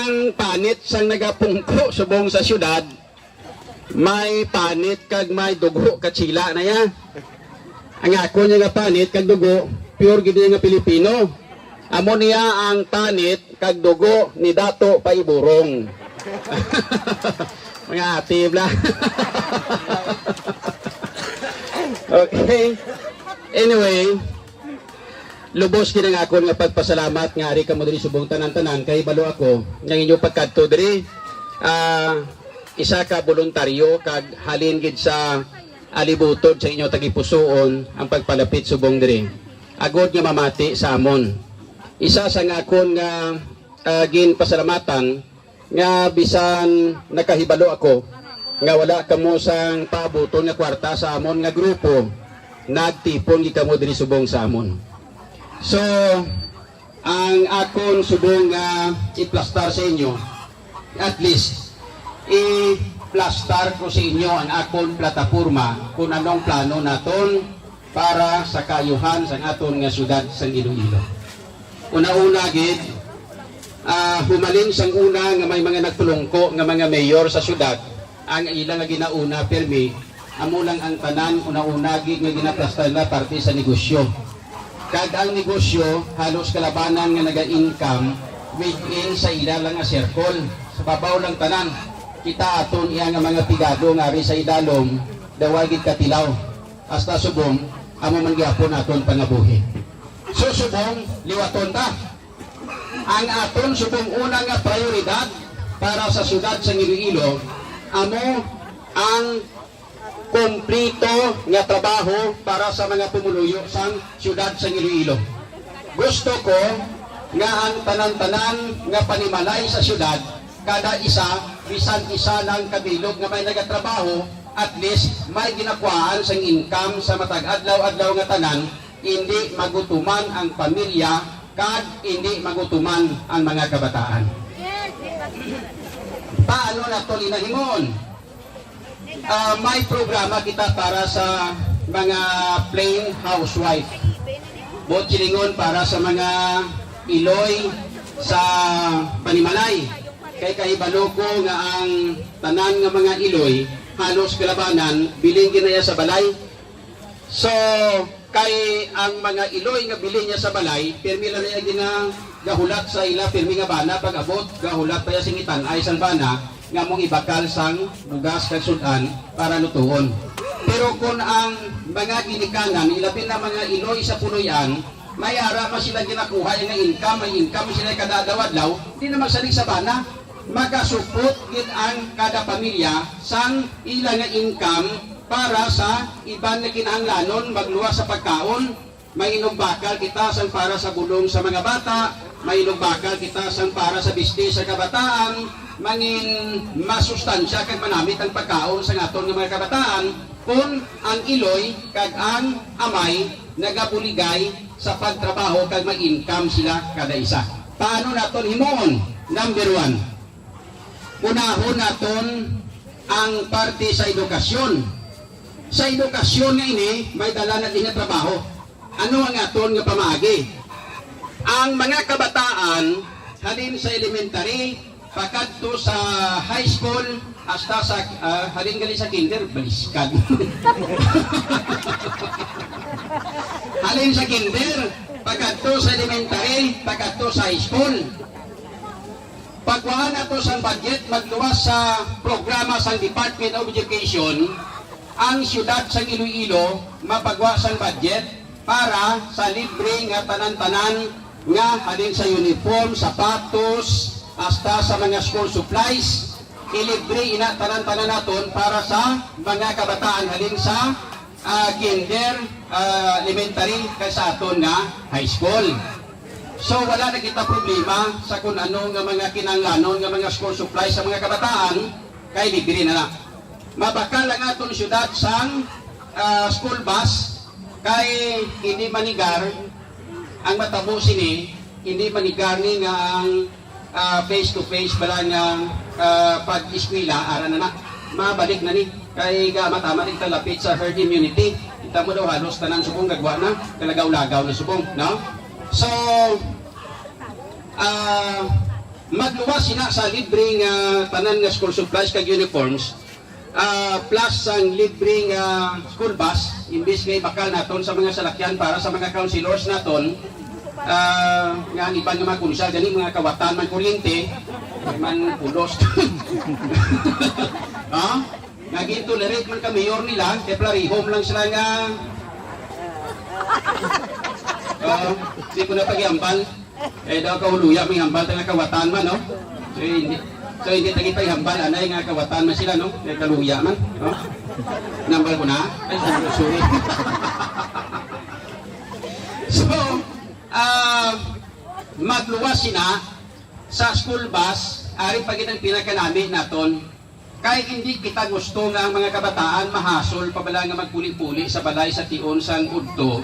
ang panit sang nagapungko subong sa syudad, may panit kag may dugo katsila na ya. Ang ako niya nga panit kag dugo, pure gid nga Pilipino. Amo niya ang panit kag dugo ni Dato Paiburong. Mga atib lang. Okay. Anyway, lubos kini nga ako nga pagpasalamat nga ari kamo diri subong tanan-tanan kay balo ako nga inyo pagkadto diri isa ka voluntaryo kag halin gid sa alibutod sa inyo tagipusoon ang pagpalapit subong diri. Agod nga mamati sa amon. Isa sa nga akon nga ginpasalamatan nga bisan nakahibalo ako nga wala kamo sang paabuton nga kwarta sa amon nga grupo, nagtipon gi kamo diri subong sa amon. So, ang akon subong nga i-plastar sa inyo, at least, i-plastar ko sa inyo ang akon plataforma kung anong plano naton para sa kayuhan sa aton nga syudad sa Iloilo. Una-una gid, humalin sang una nga may mga nagtulungko nga mga mayor sa syudad, ang ilang nga ginauna permi, amo lang ang tanan una-una gid nga ginaplastar na parte sa negosyo. Kag ang negosyo halos kalabanan nga naga-income within sa ila lang nga circle. Sa babaw lang tanan, kita aton iya nga mga pigado nga ari sa idalom daway gid katilaw. Hasta subong amo man gyapon aton pangabuhi. So subong liwaton ta. Ang aton subong una nga prioridad para sa syudad sa Iloilo amo ang kumplito nga trabaho para sa mga pumuluyo sa syudad sa Iloilo. Gusto ko nga ang tanan-tanan nga panimalay sa syudad, kada isa, bisan isa ng kabilog nga may nagatrabaho, at least may ginakuhaan sang income sa matag adlaw-adlaw nga tanan, hindi magutuman ang pamilya, kad hindi magutuman ang mga kabataan. Paano na ito linahimon? May programa kita para sa mga plain housewife. Botsilingon para sa mga iloy sa panimalay. Kay kahibalo ko nga ang tanan nga mga iloy, halos kalabanan, biling ginaya sa balay. So, kay ang mga iloy nga bilin niya sa balay, pirmi lang niya gahulat sa ila, pirmi nga bana, pag abot, gahulat pa niya singitan, ay sang bana, nga mong ibakal sang bugas kag sudan para lutuon. Pero kung ang mga ginikanan, ilapin na mga iloy sa punoyan, may ara pa sila ginakuha yung income, may income sila kadadawad-law, hindi na magsalig sa bana. Magkasupot gid ang kada pamilya sang ilang nga income para sa iban na kinahanglanon, magluwas sa pagkaon. May inugbakal kita sang para sa bulong sa mga bata, may inugbakal kita sang para sa bisnis sa kabataan, mangin masustansya kag manamit ang pagkaon sa aton nga mga kabataan kung ang iloy kag ang amay nagabuligay sa pagtrabaho kag may income sila kada isa. Paano naton himon? Number 1. Unahon naton ang parte sa edukasyon. Sa edukasyon nga ini may dala na din nga trabaho. Ano ang aton nga pamaagi? Ang mga kabataan halin sa elementary pakadto sa high school hasta sa halin gali sa kinder baliskad. Halin sa kinder pakadto sa elementary pakadto sa high school. Pagkuhan nato sa budget magluwas sa programa sa Department of Education, ang syudad sa Iloilo mapagwa sa budget para sa libre nga tanan-tanan nga halin sa uniform, sapatos, hasta sa mga school supplies, ilibre ina tanan-tanan naton para sa mga kabataan halin sa kinder, elementary, kaysa aton nga high school. So wala na kita problema sa kung ano nga mga kinanglanon nga mga school supplies sa mga kabataan, kay libre na lang. Mabakal lang aton syudad sang school bus, kay hindi manigar ang matabo sini, hindi manigar ni nga ang face to face bala nga pag-eskwela ara na mabalik na ni kay matama rin talapit sa herd immunity. Kita mo daw halos tanan subong gagwa na kalagaw-lagaw na subong, no? So magluwas sila sa libreng tanan nga school supplies kag uniforms, plus ang libreng school bus, imbis nga bakal naton sa mga salakyan para sa mga councilors naton, nga ang ibang mga kunsal, gani mga kawatan man kuryente, man pulos. Nga gintolerate man ka mayor nila, kaya rehome lang sila nga di ko na paghihambal. Daw kauluya may hambal tayo nga kawatan man, no? So hindi tagi paghihambal, anay nga kawatan man sila, no? Kaya kaluya man, no? Nambal ko na? Ay, sorry. So, magluwas sina sa school bus, ari pagit ang pinakanami naton, kahit hindi kita gusto nga ang mga kabataan mahasol pabala nga magpuli-puli sa balay sa tion sang udto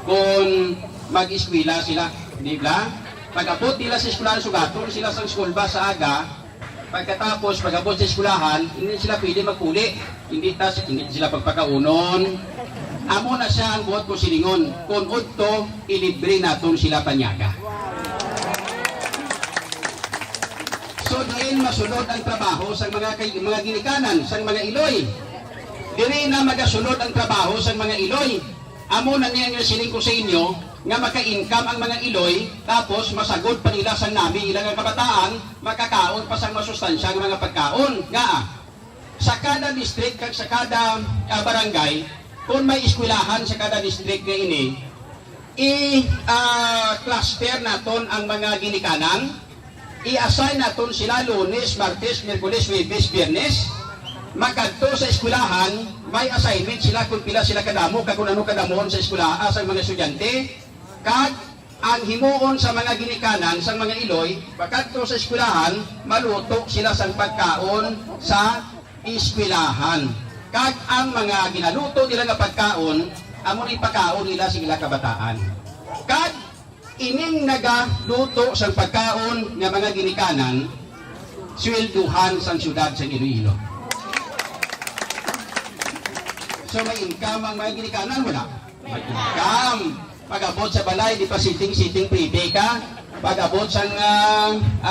kung mag-eskwela sila, di ba? Pag-abot nila sa eskwelahan, sugaton sila sa school bus sa aga, pagkatapos pag-abot sa eskwelahan, hindi sila pwede magpuli, hindi sila pagpakaunon. Amo na siya ang buhat ko silingon, kung udto, ilibre naton sila panyaga. So doon masunod ang trabaho sa mga ginikanan, sa mga iloy. Diri na magasunod ang trabaho sa mga iloy. Amo na niya nga siling ko sa inyo, nga maka-income ang mga iloy, tapos masagod pa nila sa nami ilang kabataan, makakaon pa sa masustansya ng mga pagkaon. Nga, sa kada district, kag sa kada barangay, kung may eskwelahan sa kada district nga ini, i-cluster naton ang mga ginikanan, i-assign naton sila Lunes, Martes, Miyerkules, Huwebes, Biyernes, magkadto sa eskwelahan, may assignment sila kung pila sila kadamo, kung ano kadamon sa eskwelahan, sa mga estudyante, kag ang himuon sa mga ginikanan, sa mga iloy, magkadto sa eskwelahan, maluto sila sa pagkaon sa eskwelahan. Kag ang mga ginaluto nila nga pagkaon, amo ni pagkaon nila sa ila kabataan. Kag ining nagaluto sa pagkaon nga mga ginikanan, swelduhan sa syudad sa Iloilo. So may income ang mga ginikanan, wala? May income. Pag-abot sa balay, di pa siting prepay ka. Pag-abot sa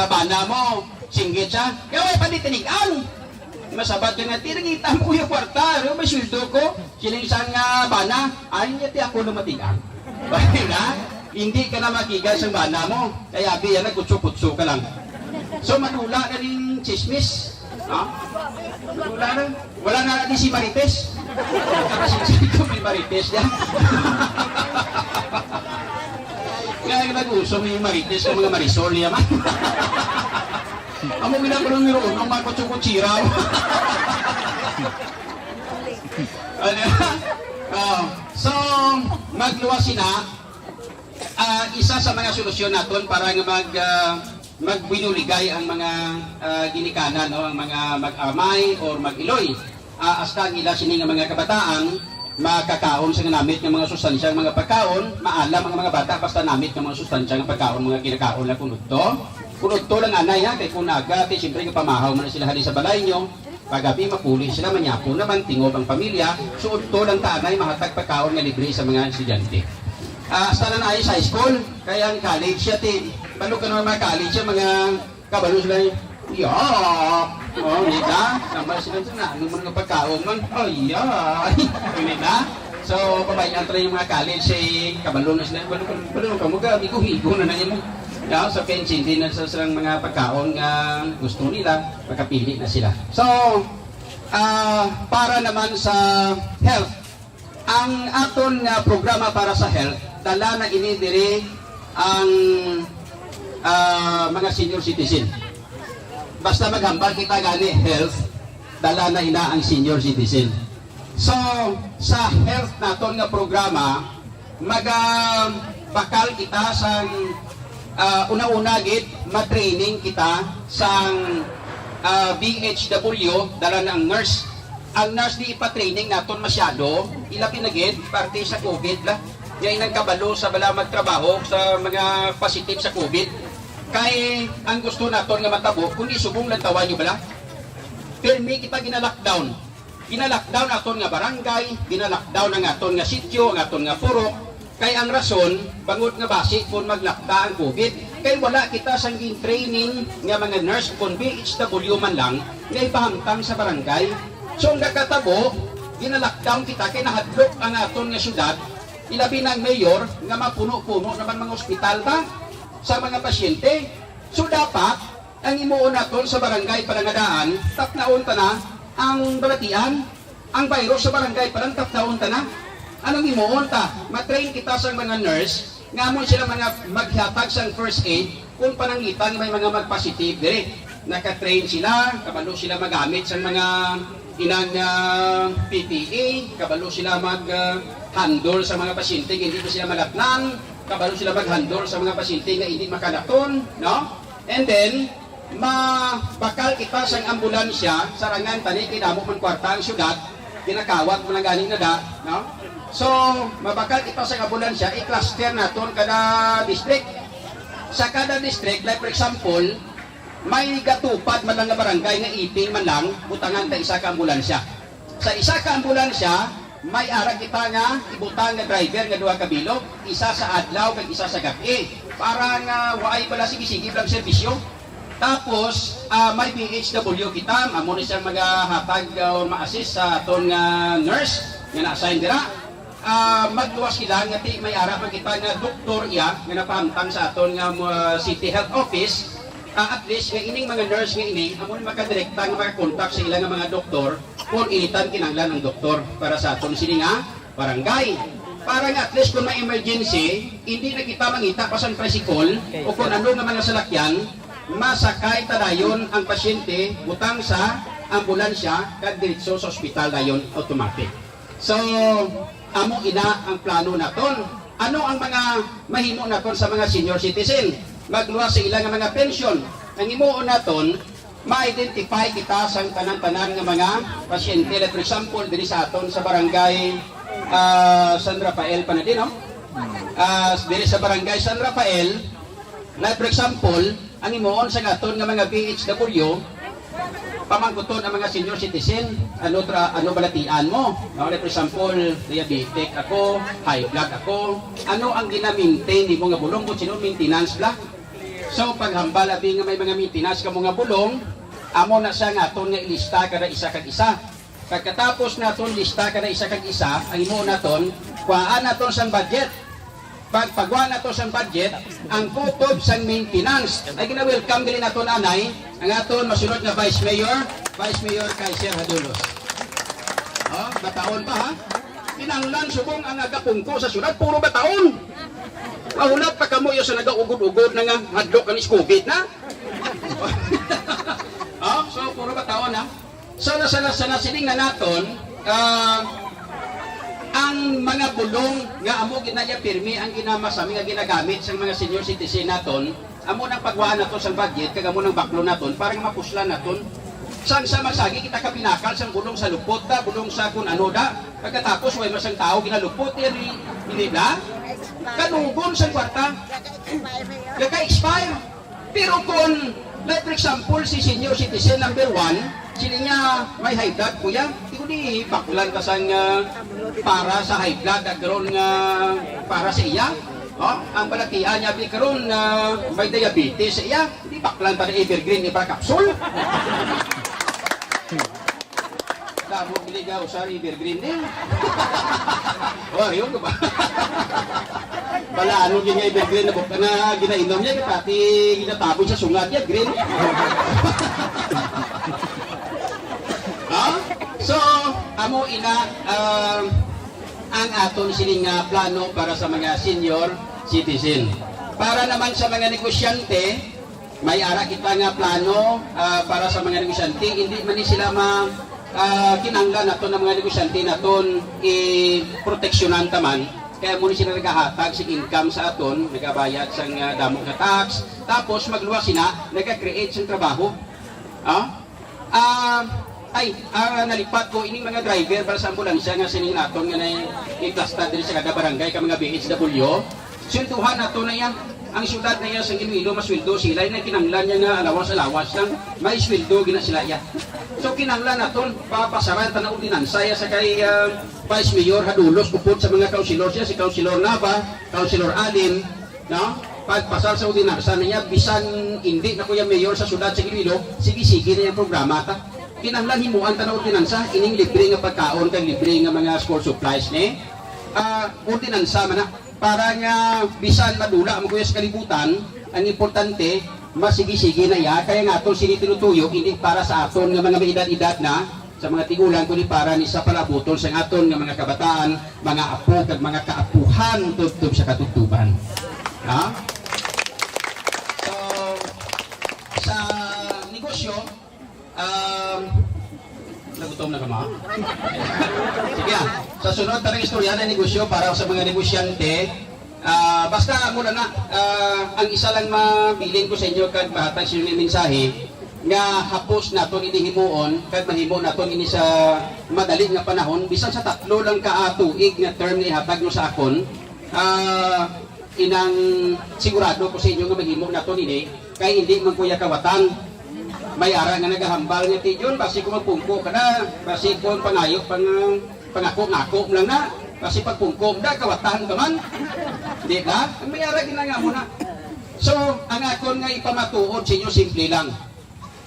bana mo, singgit siya. Kaya pa di tinigaan. Masabat ka nga, tinagita mo yung kwarta. Ano ba sweldo ko? Siling isang bana, ay niya ti ako na matigang. Bakit na? Hindi ka na makigal sa bana mo. Kaya biya na kutso-kutso ka lang. So manula na rin chismis. Manula na. Wala na natin si Marites. Kasi ko may Marites niya. Kaya nag-uso may Marites ng mga Marisol niya man. Amo ginagulong ni Roon, ang mga kutso-kutsiraw. So, magluwas sina. Isa sa mga solusyon naton para magbinuligay ang mga ginikanan o ang mga mag-amay o mag-iloy. Hasta ila sini nga mga kabataan makakaon sa namit ng mga sustansya ng mga pagkaon, maalam ang mga bata basta namit ng mga sustansya ng pagkaon, mga kinakaon na kunudto. Kunudto lang anay ha, kay kunaga, siyempre pamahaw man sila hali sa balay nyo, pagabi mapuli sila, manyapo naman, tingob ang pamilya, suudto lang taanay, mahatag pagkaon nga libre sa mga estudyante. Hasta na ay sa high school, kaya ang college siya, balo ka naman mga college siya, mga kabalo sila, nita, naman sila na, ano mga pagkaon man, nita. So, pabayan tayo yung mga college, kabalo na sila, balo ka mo, higo na na yun. So, hindi na sa silang mga pagkaon nga gusto nila, magkapili na sila. So, para naman sa health, ang aton programa para sa health, dala na inidiri ang mga senior citizen. Basta maghambal kita gani health, dala na ina ang senior citizen. So, sa health naton nga programa, bakal kita sa una-una gid ma-training kita sa BHW, dala ng nurse. Ang nurse di ipa-training naton masyado, ilapin na gid parte sa COVID la. Yan ang kabalo sa bala magtrabaho sa mga positive sa COVID. Kay ang gusto naton nga matabo, kundi subong lang tawan nyo bala. Permi kita gina-lockdown. Gina-lockdown aton nga barangay, gina-lockdown ang aton nga sityo, ang aton nga purok. Kay ang rason, bangod nga basi kung maglakda ang COVID, Kaya wala kita sang training nga mga nurse kung BHW man lang nga ipahamtang sa barangay. So ang nakatabo, ginalockdown kita kay nahadlok ang aton nga syudad, ilabi ng mayor nga mapuno-puno naman mga ospital ta sa mga pasyente. So dapat ang imuon naton sa barangay palangadaan, tapnaon ta na ang balatian, ang virus sa barangay parang tapnaon ta na. Anong imuon ta? Matrain kita sa mga nurse nga mo sila mga maghatag sa first aid kung panangitan may mga mag-positive dire. Nakatrain sila, kabalo sila magamit sa mga inang PPE, kabalo sila mag-handle sa mga pasyente hindi pa sila malatnan, kabalo sila mag-handle sa mga pasyente nga hindi makalaton, no? And then mabakal kita sa ambulansya sa rangan tani kinamo man kwarta ang syudad, kinakawat mo lang galing na da, no? So, mabakal ito sa ambulansya, i-cluster naton kada district. Sa kada district, like for example, may gatupad man lang nga barangay nga iping man lang, butangan ta isa ka ambulansya. Sa isa ka ambulansya, may ara kita nga ibutang nga driver nga duha ka bilog, isa sa adlaw kag isa sa gabi. Para nga waay pala sige-sige lang serbisyo. Tapos, may BHW kita, amo ni siyang maghatag o ma-assist sa aton nga nurse nga na-assign dira. Magluwas sila nga ti may ara magkita nga doktor iya nga napahamtang sa aton nga city health office. At least nga ining mga nurse nga ini amon makadirekta nga makakontak sa ilang mga doktor kung initan kinahanglan ng doktor para sa aton sini nga barangay. Para nga at least kung may emergency, hindi na kita mangita pa sa tricycle o kung ano nga mga salakyan, masakay tadayon ang pasyente butang sa ambulansya kag diretso sa ospital dayon automatic. So, amo ina ang plano naton. Ano ang mga mahimo naton sa mga senior citizen? Magluwas sa ilang mga pension. Ang himuon naton, ma-identify kita sa tanan-tanan ng mga pasyente. Like for example, diri sa aton sa barangay San Rafael pa na din, no? Diri sa barangay San Rafael, like for example, ang himuon sa aton nga mga BHW, pamangkuton ang mga senior citizen, ano balatian mo? Like for example, diabetic ako, high blood ako, ano ang gina-maintain ni mo nga bulong kung sino maintenance bla? So paghambal abi nga may mga maintenance ka mga bulong, amo na siya nga aton nga ilista kada isa kag isa. Pagkatapos naton lista kada isa kag isa, ang imo naton, kuhaan naton sang budget. Pagpagwa nato sa budget, ang kutob sang maintenance ay gina-welcome din naton anay ang aton masunod nga Vice Mayor Kaiser Hadulos. Oh, bataon pa ha? Kinanglan subong ang agapungko sa syudad, puro bataon. Mahulap pa kamo yo sa nagaugod-ugod na nga hadlok kanis COVID na. Oh, so puro bataon ha. So sana sining na naton ang mga bulong nga amo ginaya pirmi ang ginamasami nga ginagamit sa mga senior citizen naton, amo nang pagwaan naton sa budget kag amo nang baklo naton para mapuslan naton sang sa magsagi kita ka pinakal sang bulong sa lupot ta, bulong sa kun ano da, pagkatapos way masang tao ginalupot ini da kanugon sa kwarta kaka-expire. Pero kung like for example si senior citizen number 1 sila niya may high blood kuya, di baklan ka sang para sa high blood at karon nga para sa iya. Oh, ang balatian niya bi karon may diabetes sa iya, di baklan para evergreen iba capsule. Damo biligaw sa evergreen din. Oh, yun ba? Bala ano yung evergreen na bukta na ginainom niya pati ginatapon sa sungat niya green. So, amo ina ang aton sining plano para sa mga senior citizen. Para naman sa mga negosyante, may ara kita nga plano para sa mga negosyante, hindi man ni sila kinanglan naton ng mga negosyante naton i-proteksyonan taman. Kaya muna sila naghahatag sa income sa aton, nagabayad sa damo nga tax, tapos magluwas sila, nagka-create sa trabaho. Nalipat ko ining mga driver para sa ambulansya nga sining naton nga i-cluster diri sa kada barangay ka mga BHW. Sweldohan nato na yan. Ang syudad na yan sa Iloilo masweldo sila na kinanglan niya nga alawas-alawas lang may sweldo gina sila yan. So kinanglan naton papasaran ta na ordinansa ya sa kay Vice Mayor Hadulos kupod sa mga councilor siya si Councilor Nava, Councilor Alim, no? pagpasal sa ordinansa na niya, bisan hindi na kuya mayor sa syudad sa Iloilo, sige-sige na yung programa ta. Kinahanglan himuan ta na ordinansa, ining libre nga pagkaon, kag libre nga mga school supplies ni. Ordinansa man na, para nga bisan madula mo kuya sa kalibutan, ang importante, masigi-sige na ya, kaya nga ito sinitinutuyo, hindi para sa aton nga mga may edad-edad na, sa mga tigulang kundi para ni sa palabuton sa aton nga mga kabataan, mga apo kag mga kaapuhan tubtub sa katutuban. Ha? So sa negosyo, nagutom na ka ma? Sige sa sunod tarang istorya na negosyo para sa mga negosyante, basta muna na, ang isa lang mabilin ko sa inyo kag mahatag sa inyo mensahe, nga hapos naton ini himuon kag mahimo naton ini sa madali nga panahon bisan sa 3 lang ka tuig nga term ni hatag no sa akon, inang sigurado ko sa inyo nga mahimo naton ini kay hindi man kuya kawatan may ara nga nagahambal nga tiyon basi ko magpungko kada basi ko pangayo pangako lang na basi pagpungko da kawatan ka man di ba may ara ginanga mo na. So ang akon nga ipamatuod sa inyo simple lang.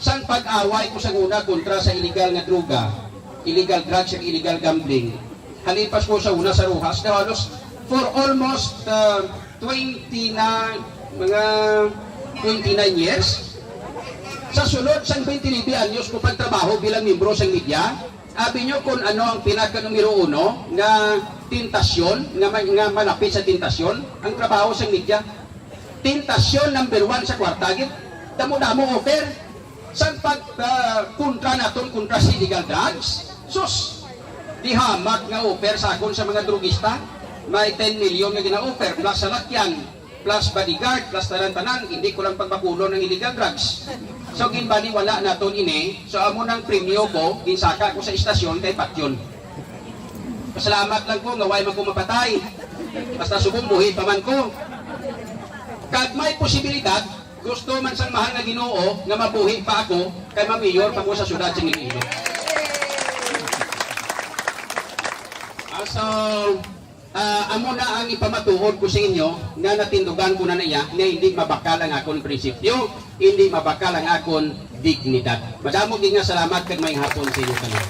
Sang pag-away ko sa una kontra sa illegal nga droga, illegal drugs at illegal gambling, halipas ko sa una sa Rojas, na halos for almost 29 years. Sa sunod sang 29 anyos ko pagtrabaho bilang membro sa media, abi nyo kung ano ang pinaka numero 1 nga tentasyon, nga malapit sa tentasyon, ang trabaho sa media. Tentasyon number 1 sa kwartagit, damo-damo offer. San pag kontra naton kontra sa illegal drugs, sus dihamak nga offer sa akon sa mga drugista, may 10 million nga gina-offer plus salakyan plus bodyguard plus tanan-tanan, hindi ko lang pagbakulo ng illegal drugs. So ginbaliwala naton ini, so amo nang premyo ko ginsaka ko sa istasyon kay Patyon. Pasalamat lang ko nga way man ko mapatay, basta subong buhi pa man ko. Kag may posibilidad gusto man sang mahal na Ginoo nga mabuhi pa ako kay mamayor pa ko sa syudad sa Iloilo. So, amo na ang ipamatuod ko sa inyo nga natindugan ko na niya na hindi mabakal ang akong prinsipyo, hindi mabakal ang akong dignidad. Madamo din nga salamat kag may hapon sa inyo kanila.